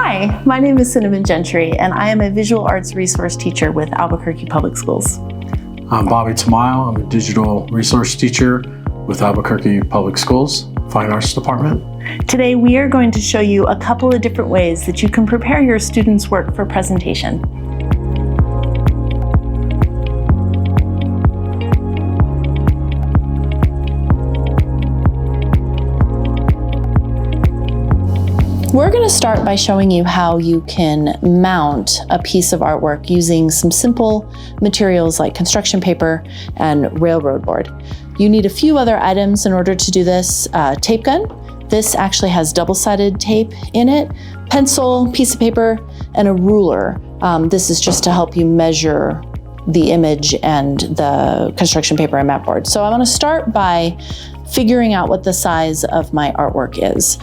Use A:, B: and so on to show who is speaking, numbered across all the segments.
A: Hi, my name is Cinnamon Gentry, and I am a visual arts resource teacher with Albuquerque Public Schools.
B: I'm Bobby Tamayo. I'm a digital resource teacher with Albuquerque Public Schools, Fine Arts Department.
A: Today, we are going to show you a couple of different ways that you can prepare your students' work for presentation. We're going to start by showing you how you can mount a piece of artwork using some simple materials like construction paper and railroad board. You need a few other items in order to do this. Tape gun. This actually has double-sided tape in it, pencil, piece of paper, and a ruler. This is just to help you measure the image and the construction paper and mat board. So I want to start by figuring out what the size of my artwork is.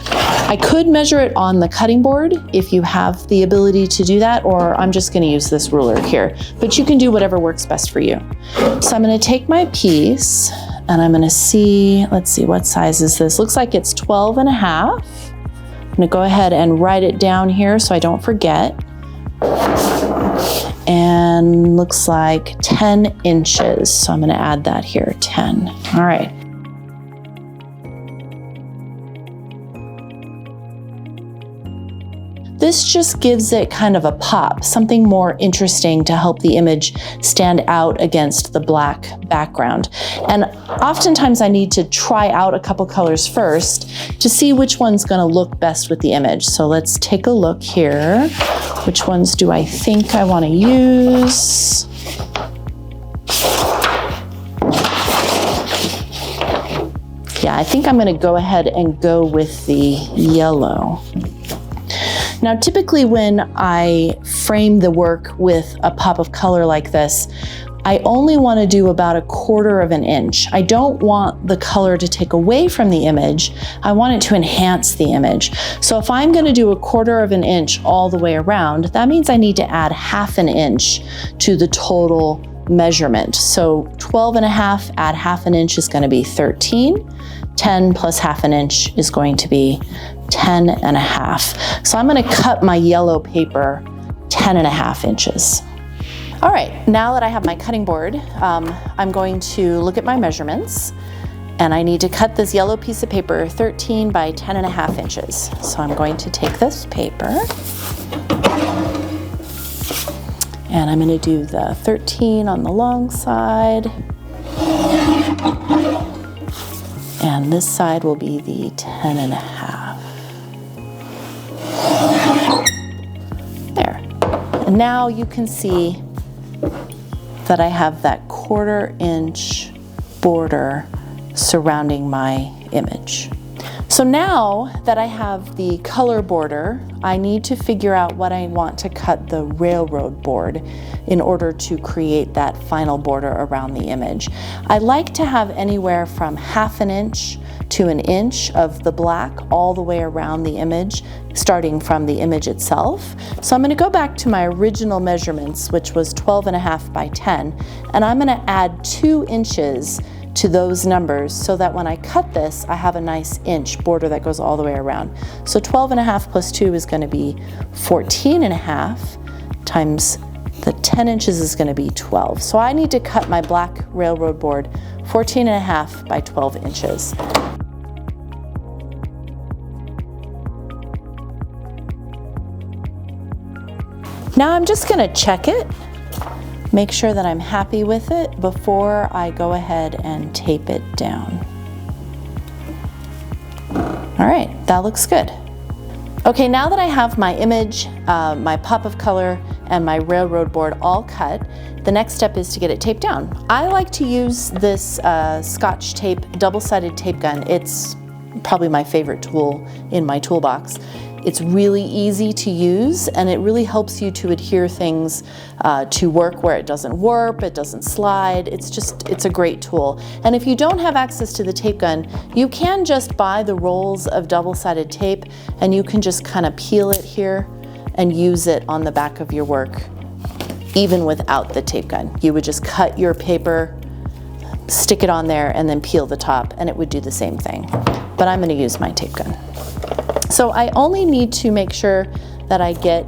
A: I could measure it on the cutting board if you have the ability to do that, or I'm just going to use this ruler here, but you can do whatever works best for you. So I'm going to take my piece and I'm going to see, let's see, what size is this? Looks like it's 12 and a half. I'm going to go ahead and write it down here so I don't forget. And looks like 10 inches. So I'm going to add that here, 10. All right. This just gives it kind of a pop, something more interesting to help the image stand out against the black background. And oftentimes I need to try out a couple colors first to see which one's gonna look best with the image. So let's take a look here. Which ones do I think I wanna use? Yeah, I think I'm gonna go ahead and go with the yellow. Now, typically when I frame the work with a pop of color like this, I only want to do about 1/4 of an inch. I don't want the color to take away from the image. I want it to enhance the image. So if I'm going to do 1/4 of an inch all the way around, that means I need to add 1/2 an inch to the total measurement. So 12 and a half, add 1/2 an inch is going to be 13. 10 plus 1/2 an inch is going to be 10 and a half. So I'm going to cut my yellow paper 10 and a half inches. All right, now that I have my cutting board, I'm going to look at my measurements, and I need to cut this yellow piece of paper 13 by 10 and a half inches. So I'm going to take this paper, and I'm going to do the 13 on the long side. And this side will be the 10 and a half. There. And now you can see that I have that 1/4 inch border surrounding my image. So now that I have the color border, I need to figure out what I want to cut the railroad board in order to create that final border around the image. I like to have anywhere from 1/2 an inch to 1 inch of the black all the way around the image, starting from the image itself. So I'm going to go back to my original measurements, which was 12 and a half by 10, and I'm going to add 2 inches to those numbers so that when I cut this, I have a nice inch border that goes all the way around. So 12 and a half plus 2 is going to be 14 and a half times the 10 inches is going to be 12. So I need to cut my black railroad board 14 and a half by 12 inches. Now I'm just going to check it, make sure that I'm happy with it before I go ahead and tape it down. All right, that looks good. Okay, now that I have my image, my pop of color, and my railroad board all cut, the next step is to get it taped down. I like to use this Scotch tape, double-sided tape gun. It's probably my favorite tool in my toolbox. It's really easy to use, and it really helps you to adhere things to work where it doesn't warp, it doesn't slide. It's a great tool. And if you don't have access to the tape gun, you can just buy the rolls of double-sided tape, and you can just kind of peel it here and use it on the back of your work, even without the tape gun. You would just cut your paper, stick it on there, and then peel the top, and it would do the same thing. But I'm going to use my tape gun. So I only need to make sure that I get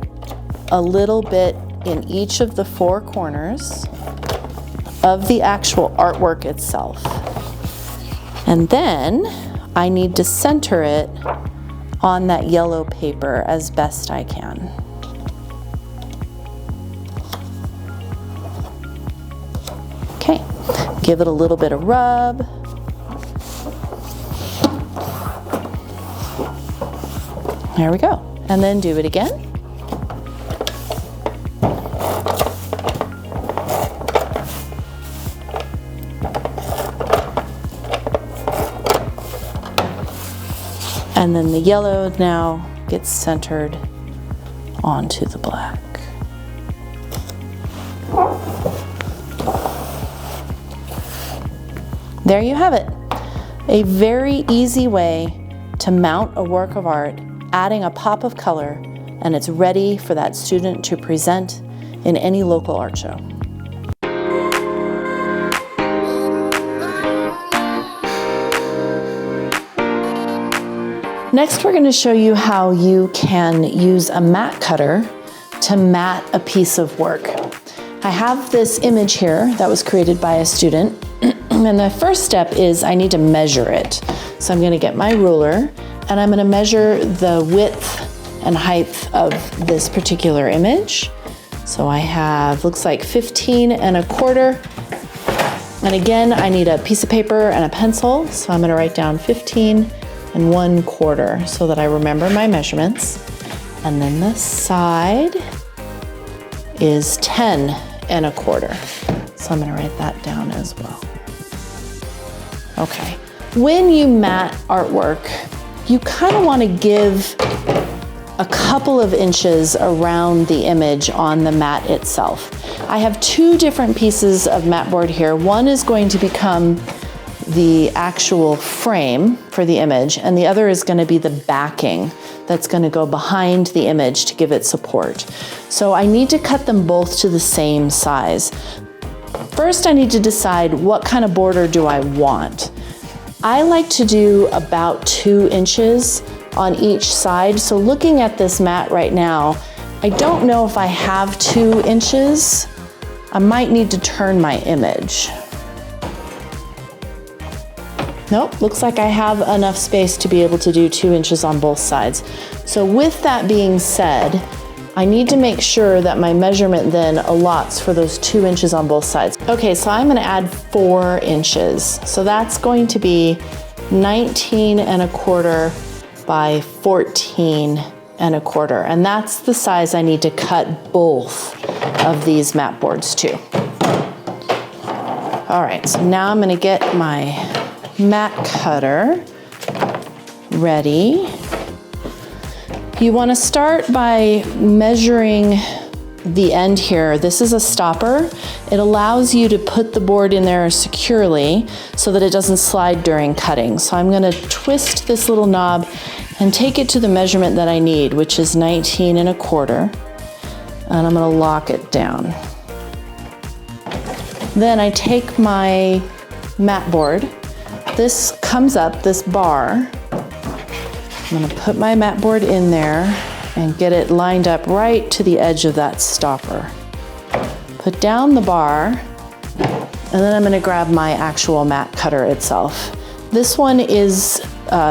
A: a little bit in each of the 4 corners of the actual artwork itself. And then I need to center it on that yellow paper as best I can. Okay, give it a little bit of rub. There we go. And then do it again. And then the yellow now gets centered onto the black. There you have it. A very easy way to mount a work of art, adding a pop of color, and it's ready for that student to present in any local art show. Next, we're going to show you how you can use a mat cutter to mat a piece of work. I have this image here that was created by a student, and the first step is I need to measure it. So I'm going to get my ruler, and I'm going to measure the width and height of this particular image. So I have, looks like 15 1/4. And again, I need a piece of paper and a pencil. So I'm going to write down 15 1/4 so that I remember my measurements. And then the side is 10 1/4. So I'm going to write that down as well. Okay. When you mat artwork, you kind of want to give a couple of inches around the image on the mat itself. I have 2 different pieces of mat board here. One is going to become the actual frame for the image, and the other is going to be the backing that's going to go behind the image to give it support. So I need to cut them both to the same size. First, I need to decide what kind of border do I want. I like to do about 2 inches on each side. So looking at this mat right now, I don't know if I have 2 inches. I might need to turn my image. Nope, looks like I have enough space to be able to do 2 inches on both sides. So with that being said, I need to make sure that my measurement then allots for those 2 inches on both sides. Okay, so I'm gonna add 4 inches. So that's going to be 19 1/4 by 14 1/4. And that's the size I need to cut both of these mat boards to. All right, so now I'm gonna get my mat cutter ready. You want to start by measuring the end here. This is a stopper. It allows you to put the board in there securely so that it doesn't slide during cutting. So I'm going to twist this little knob and take it to the measurement that I need, which is 19 1/4. And I'm going to lock it down. Then I take my mat board. This comes up, this bar. I'm going to put my mat board in there and get it lined up right to the edge of that stopper. Put down the bar, and then I'm going to grab my actual mat cutter itself. This one is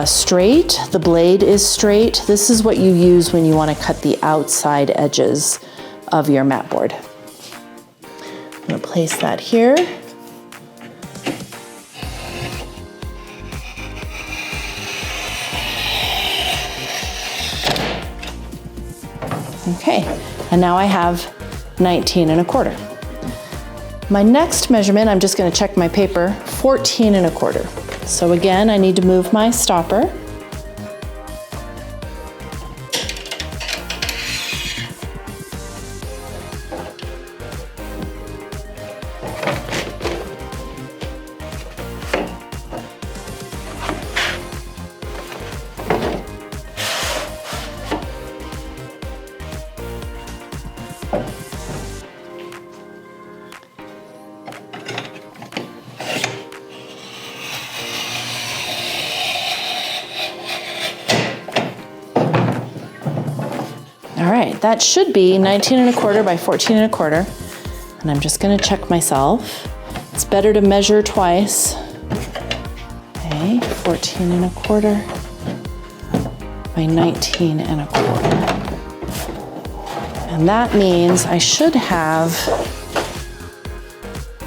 A: straight, the blade is straight. This is what you use when you want to cut the outside edges of your mat board. I'm going to place that here. Okay, and now I have 19 1/4. My next measurement, I'm just going to check my paper, 14 1/4. So again, I need to move my stopper. All right, that should be 19¼ by 14¼ and I'm just gonna check myself. It's better to measure twice. Okay, 14¼ by 19¼ and that means I should have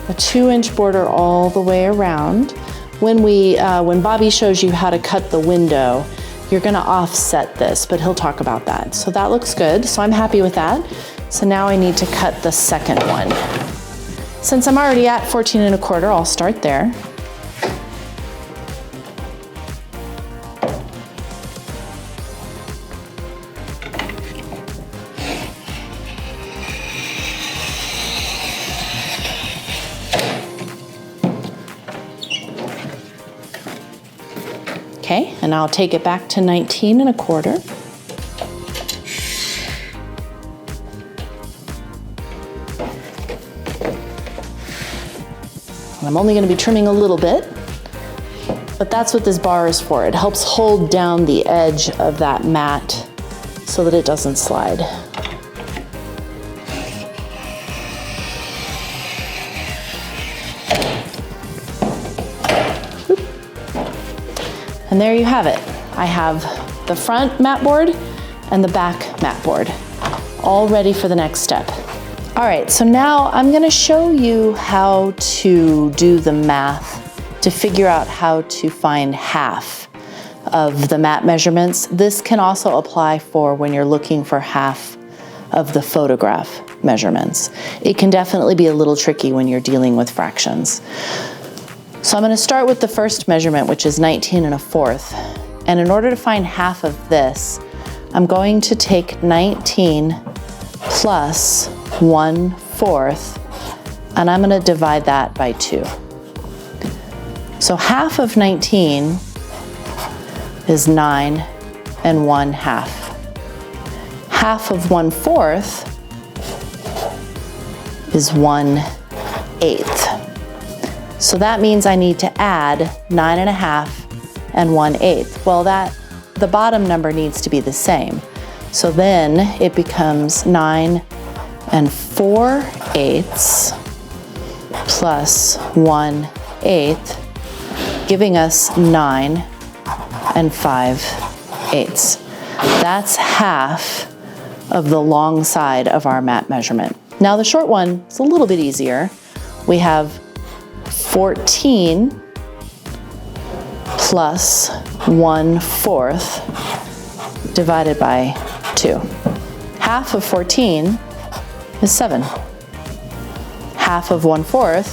A: a 2-inch border all the way around. When Bobby shows you how to cut the window, you're gonna offset this, but he'll talk about that. So that looks good, so I'm happy with that. So now I need to cut the second one. Since I'm already at 14¼ I'll start there. Okay, and I'll take it back to 19¼ I'm only going to be trimming a little bit, but that's what this bar is for. It helps hold down the edge of that mat so that it doesn't slide. And there you have it. I have the front mat board and the back mat board, all ready for the next step. All right, so now I'm gonna show you how to do the math to figure out how to find half of the mat measurements. This can also apply for when you're looking for half of the photograph measurements. It can definitely be a little tricky when you're dealing with fractions. So I'm gonna start with the first measurement, which is 19¼ And in order to find half of this, I'm going to take 19 plus 1/4, and I'm gonna divide that by 2. So half of 19 is 9 1/2. Half of 1/4 is 1/8. So that means I need to add 9 1/2 and 1/8. Well, the bottom number needs to be the same. So then it becomes 9 4/8 plus 1/8, giving us 9 5/8. That's half of the long side of our mat measurement. Now the short one is a little bit easier. We have 14 plus 1/4 divided by 2. Half of 14 is 7. Half of 1/4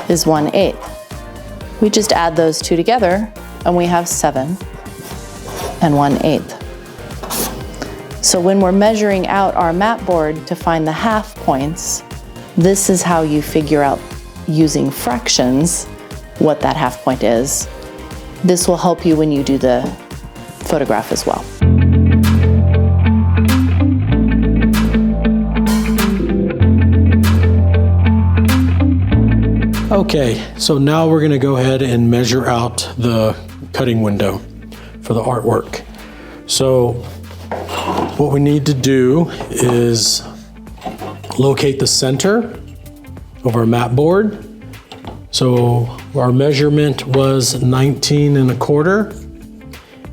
A: is 1/8. We just add those two together and we have 7 1/8. So when we're measuring out our mat board to find the half points, this is how you figure out, using fractions, what that half point is. This will help you when you do the photograph as well.
B: Okay, so now we're gonna go ahead and measure out the cutting window for the artwork. So what we need to do is locate the center of our mat board. So our measurement was 19 1/4,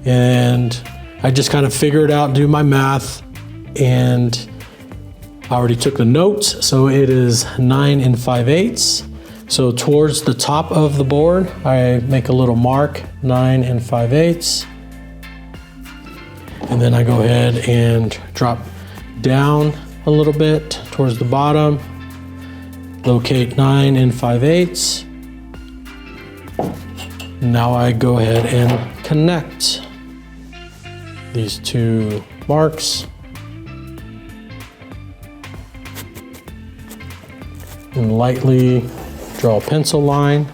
B: and I just kind of figured out, do my math, and I already took the notes. So it is 9 5/8. So towards the top of the board, I make a little mark, 9 5/8. And then I go ahead and drop down a little bit towards the bottom, locate 9 5/8. Now I go ahead and connect these two marks. And lightly draw a pencil line.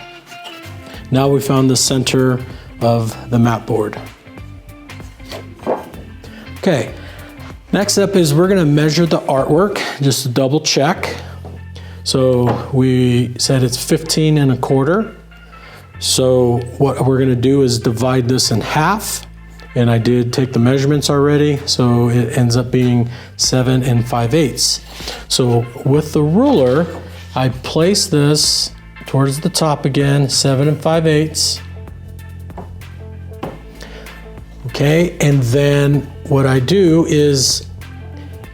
B: Now we found the center of the mat board. Okay, next up is we're gonna measure the artwork, just to double check. So we said it's 15 1/4. So what we're gonna do is divide this in half, And I did take the measurements already, so it ends up being 7 5/8. So with the ruler, I place this towards the top again, 7 5/8. Okay, and then what I do is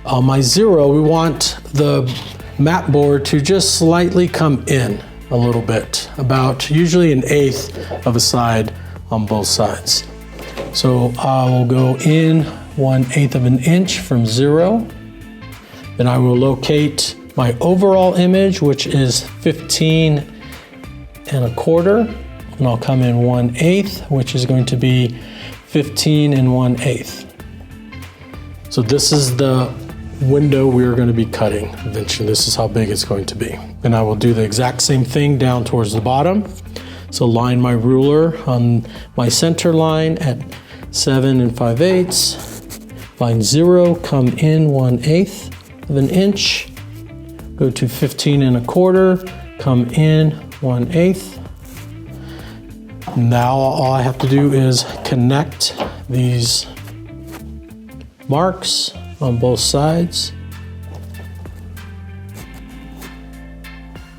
B: on my 0, we want the mat board to just slightly come in a little bit, about usually 1/8 of a side on both sides. So I will go in 1/8 of an inch from 0. Then I will locate my overall image, which is 15 1/4, and I'll come in 1/8, which is going to be 15 1/8. So this is the window we're going to be cutting eventually. This is how big it's going to be. And I will do the exact same thing down towards the bottom. So line my ruler on my center line at 7 5/8. Line 0, come in 1/8 of an inch. Go to 15 1/4, come in 1/8. Now all I have to do is connect these marks on both sides.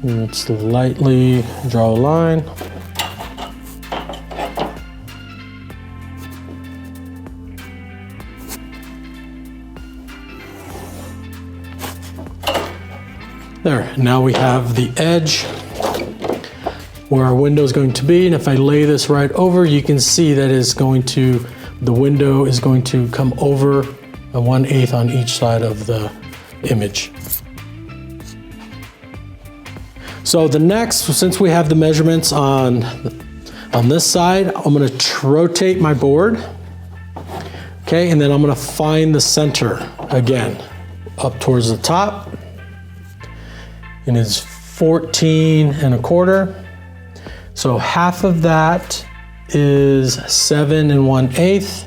B: And slightly draw a line. There, now we have the edge where our window is going to be, and if I lay this right over, you can see that the window is going to come over a 1/8 on each side of the image. So the next, since we have the measurements on this side, I'm going to rotate my board. Okay, and then I'm going to find the center again, up towards the top. And it's 14 1/4. So half of that is 7 1/8.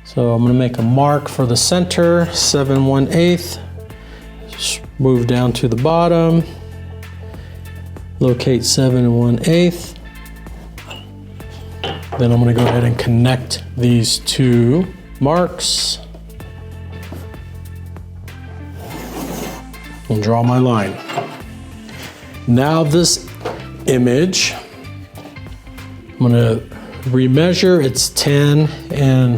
B: So I'm going to make a mark for the center, 7 1/8. Just move down to the bottom, locate 7 1/8. Then I'm going to go ahead and connect these two marks and draw my line. Now this image, I'm going to remeasure. It's 10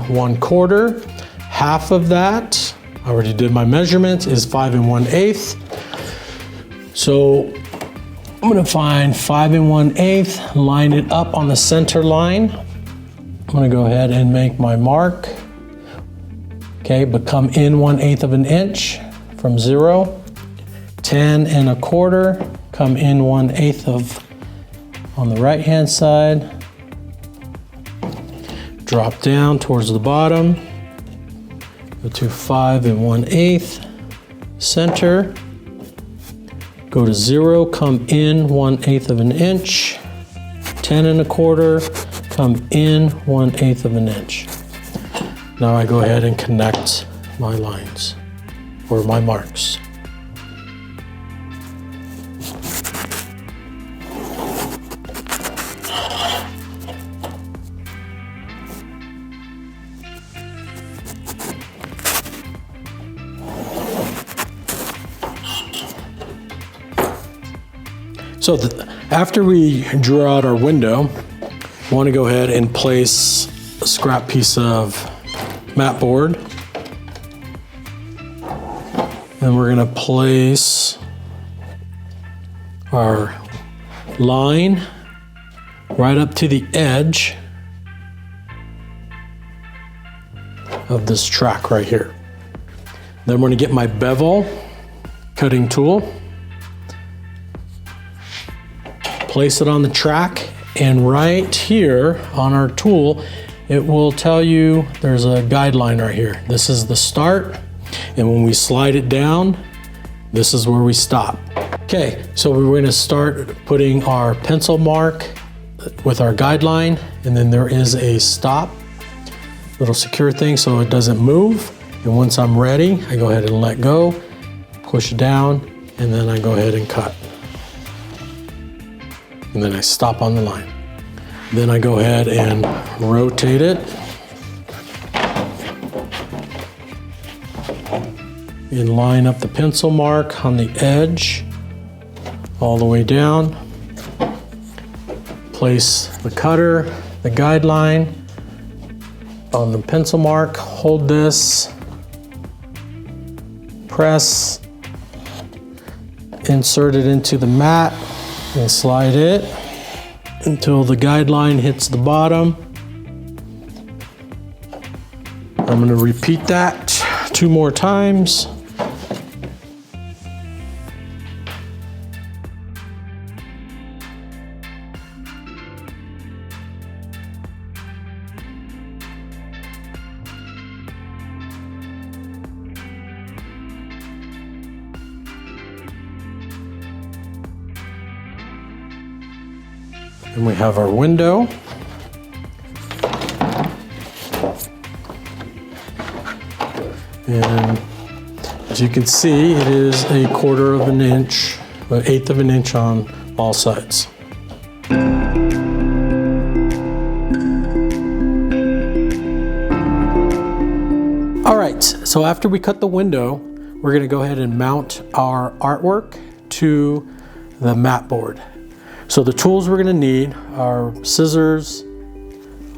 B: 1/4. Half of that, I already did my measurements, is 5 1/8. So I'm going to find 5 1/8, line it up on the center line. I'm going to go ahead and make my mark. Okay, but come in 1/8 of an inch from 0. 10 1/4, come in 1/8 of on the right hand side. Drop down towards the bottom. Go to 5 1/8, center. Go to 0, come in 1/8 of an inch. 10 1/4, come in 1/8 of an inch. Now I go ahead and connect my lines or my marks. So after we drew out our window, I want to go ahead and place a scrap piece of mat board. And we're going to place our line right up to the edge of this track right here. Then I'm going to get my bevel cutting tool, place it on the track, and right here on our tool, it will tell you there's a guideline right here. This is the start, and when we slide it down, this is where we stop. Okay, so we're going to start putting our pencil mark with our guideline, and then there is a stop, little secure thing so it doesn't move. And once I'm ready, I go ahead and let go, push down, and then I go ahead and cut. And then I stop on the line. Then I go ahead and rotate it. And line up the pencil mark on the edge all the way down. Place the cutter, the guideline on the pencil mark. Hold this, press, insert it into the mat and slide it until the guideline hits the bottom. I'm going to repeat that 2 more times. And we have our window. And as you can see, it is a 1/4 of an inch, an 1/8 of an inch on all sides. All right, so after we cut the window, we're gonna go ahead and mount our artwork to the mat board. So the tools we're gonna need are scissors,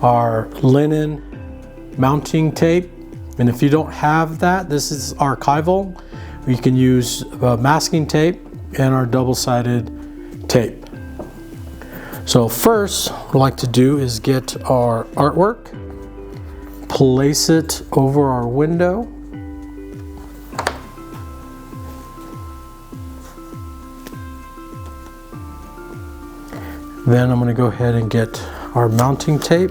B: our linen mounting tape, and if you don't have that, this is archival. We can use masking tape and our double-sided tape. So first, what I'd like to do is get our artwork, place it over our window. Then I'm going to go ahead and get our mounting tape.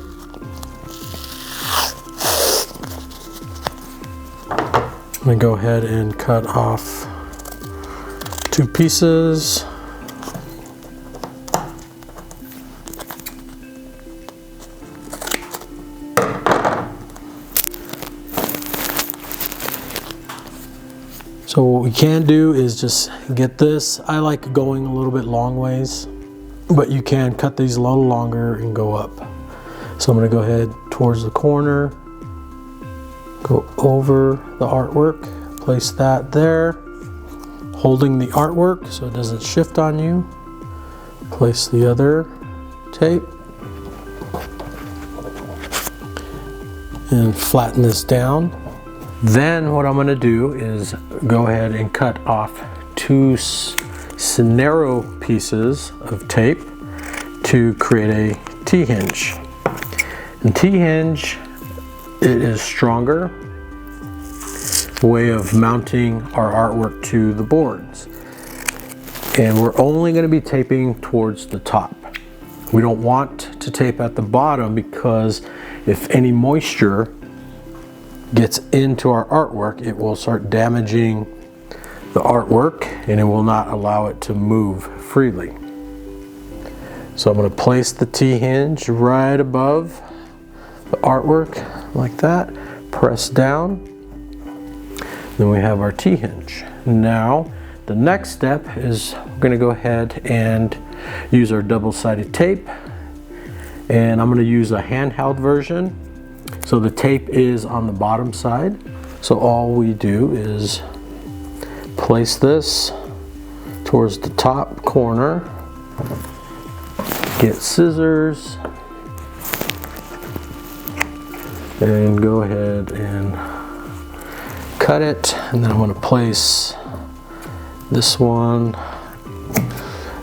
B: I'm going to go ahead and cut off 2 pieces. So what we can do is just get this. I like going a little bit long ways, but you can cut these a little longer and go up. So I'm going to go ahead towards the corner, go over the artwork, place that there, holding the artwork so it doesn't shift on you. Place the other tape and flatten this down. Then what I'm going to do is go ahead and cut off 2 narrow pieces of tape to create a T-hinge. And T-hinge, it is stronger way of mounting our artwork to the boards. And we're only going to be taping towards the top. We don't want to tape at the bottom because if any moisture gets into our artwork, it will start damaging the artwork and it will not allow it to move freely. So I'm going to place the T-hinge right above the artwork like that, press down, then we have our T-hinge. Now the next step is we're going to go ahead and use our double-sided tape, and I'm going to use a handheld version. So the tape is on the bottom side. So all we do is place this towards the top corner, get scissors, and go ahead and cut it. And then I'm going to place this one.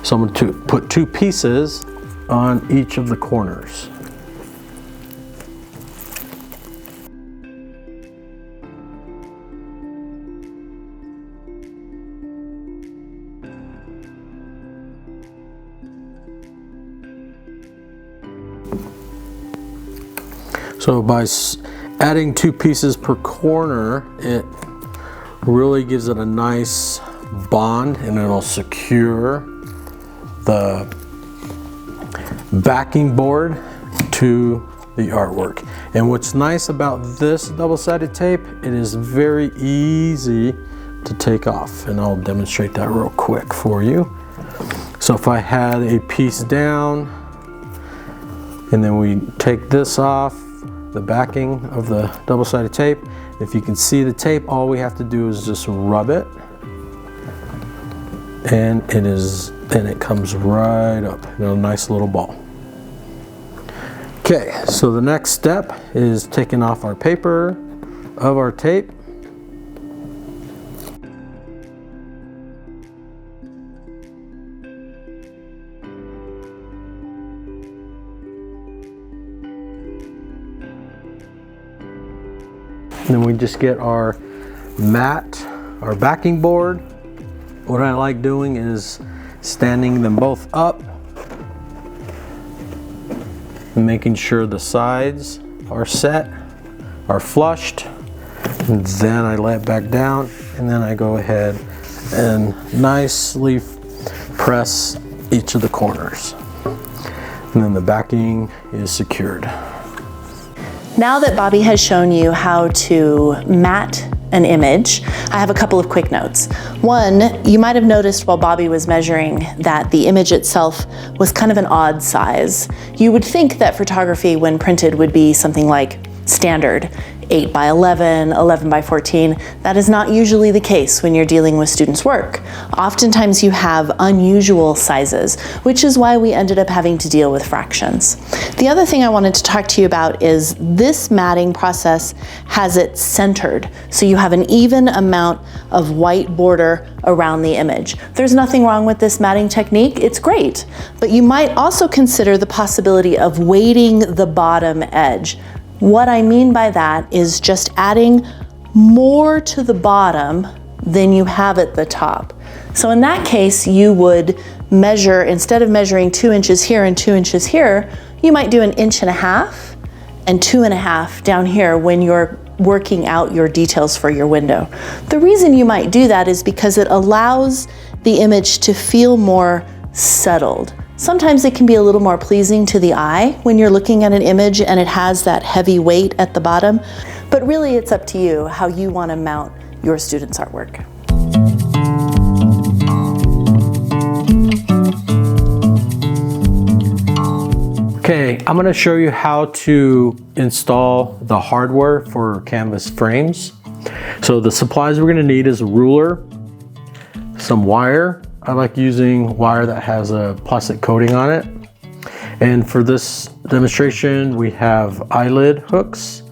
B: So I'm going to put 2 pieces on each of the corners. So by adding 2 pieces per corner, it really gives it a nice bond and it'll secure the backing board to the artwork. And what's nice about this double-sided tape, it is very easy to take off, and I'll demonstrate that real quick for you. So if I had a piece down And then we take this off, the backing of the double-sided tape. If you can see the tape, all we have to do is just rub it. And it comes right up in a nice little ball. Okay, so the next step is taking off our paper of our tape. And then we just get our mat, our backing board. What I like doing is standing them both up and making sure the sides are set, are flushed. And then I lay it back down, and then I go ahead and nicely press each of the corners. And then the backing is secured.
A: Now that Bobby has shown you how to mat an image, I have a couple of quick notes. One, you might have noticed while Bobby was measuring that the image itself was kind of an odd size. You would think that photography, when printed, would be something like standard, 8 by 11, 11 by 14. That is not usually the case when you're dealing with students' work. Oftentimes you have unusual sizes, which is why we ended up having to deal with fractions. The other thing I wanted to talk to you about is this matting process has it centered, so you have an even amount of white border around the image. There's nothing wrong with this matting technique, it's great, but you might also consider the possibility of weighting the bottom edge. What I mean by that is just adding more to the bottom than you have at the top. So in that case, you would measure, instead of measuring 2 inches here and 2 inches here, you might do 1.5 inches and 2.5 inches down here when you're working out your details for your window. The reason you might do that is because it allows the image to feel more settled. Sometimes it can be a little more pleasing to the eye when you're looking at an image and it has that heavy weight at the bottom, but really it's up to you how you want to mount your students' artwork.
B: Okay, I'm going to show you how to install the hardware for canvas frames. So the supplies we're going to need is a ruler, some wire. I like using wire that has a plastic coating on it. And for this demonstration, we have eyelid hooks.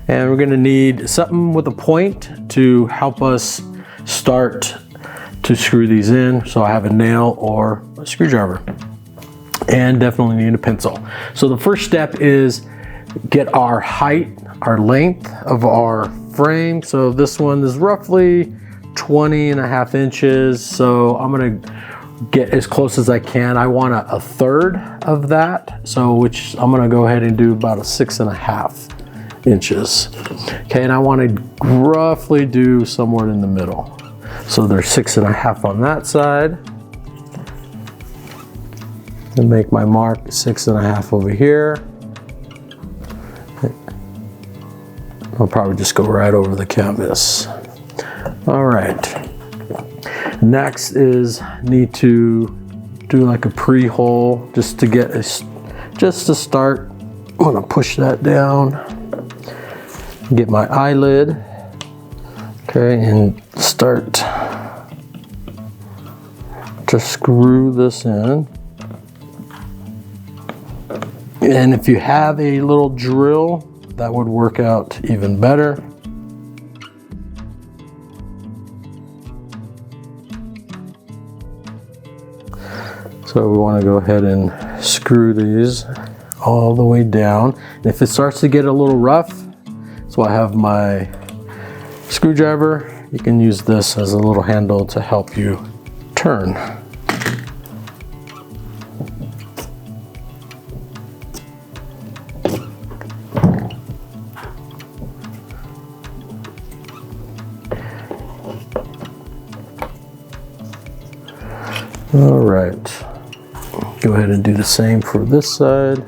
B: And we're going to need something with a point to help us start to screw these in. So I have a nail or a screwdriver. And definitely need a pencil. So the first step is get our height, our length of our frame. So this one is roughly 20.5 inches. So I'm gonna get as close as I can. I want a third of that. So which I'm gonna go ahead and do about a 6.5 inches. Okay, and I wanna roughly do somewhere in the middle. So there's 6.5 on that side. And make my mark 6.5 over here. I'll probably just go right over the canvas. All right. Next is need to do like a pre-hole just to get just to start. I'm gonna push that down. Get my eyelid. Okay, and start to screw this in. And if you have a little drill, that would work out even better. So we want to go ahead and screw these all the way down. And if it starts to get a little rough, so I have my screwdriver. You can use this as a little handle to help you turn. All right, go ahead and do the same for this side.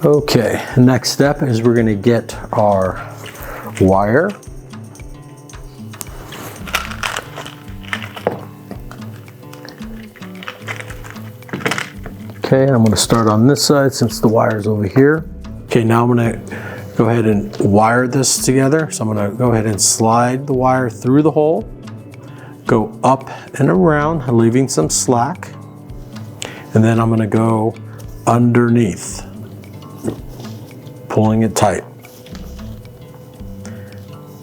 B: Okay, the next step is we're gonna get our wire. Okay, I'm gonna start on this side since the wire's over here. Okay, now I'm gonna go ahead and wire this together. So I'm gonna go ahead and slide the wire through the hole, go up and around, leaving some slack. And then I'm gonna go underneath, pulling it tight.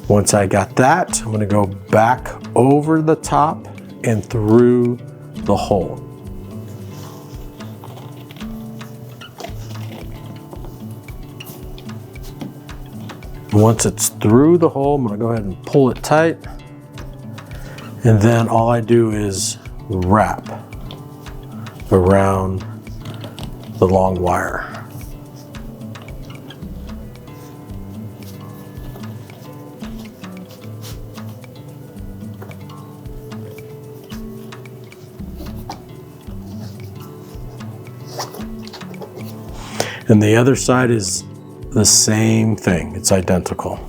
B: Once I got that, I'm gonna go back over the top and through the hole. Once it's through the hole, I'm gonna go ahead and pull it tight. And then all I do is wrap around the long wire. And the other side is the same thing, it's identical.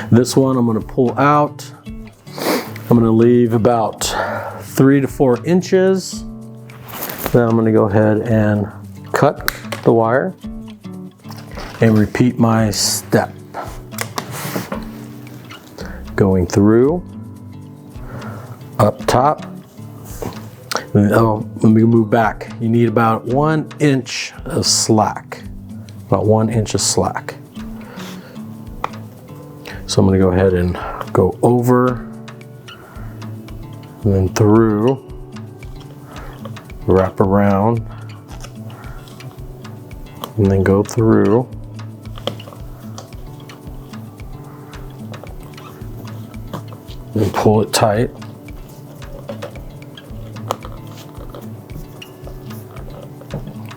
B: This one I'm gonna pull out. I'm gonna leave about 3 to 4 inches. Then I'm gonna go ahead and cut the wire and repeat my step. Going through, up top. Oh, let me move back. You need about 1 inch of slack. About 1 inch of slack. So I'm gonna go ahead and go over, and then through, wrap around, and then go through. And pull it tight.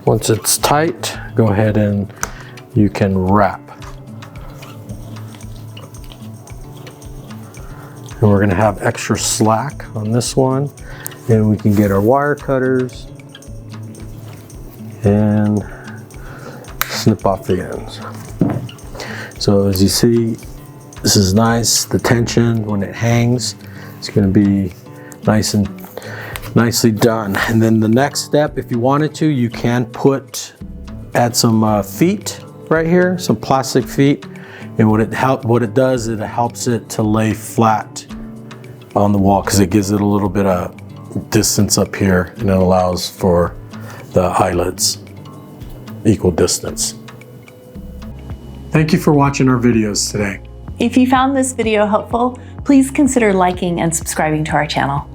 B: Once it's tight, go ahead and you can wrap. And we're gonna have extra slack on this one, and we can get our wire cutters and snip off the ends. So as you see, this is nice. The tension when it hangs, it's gonna be nice and nicely done. And then the next step, if you wanted to, you can add some feet right here, some plastic feet. And what it does, it helps it to lay flat on the wall because it gives it a little bit of distance up here, and it allows for the eyelets equal distance. Thank you for watching our videos today.
A: If you found this video helpful, please consider liking and subscribing to our channel.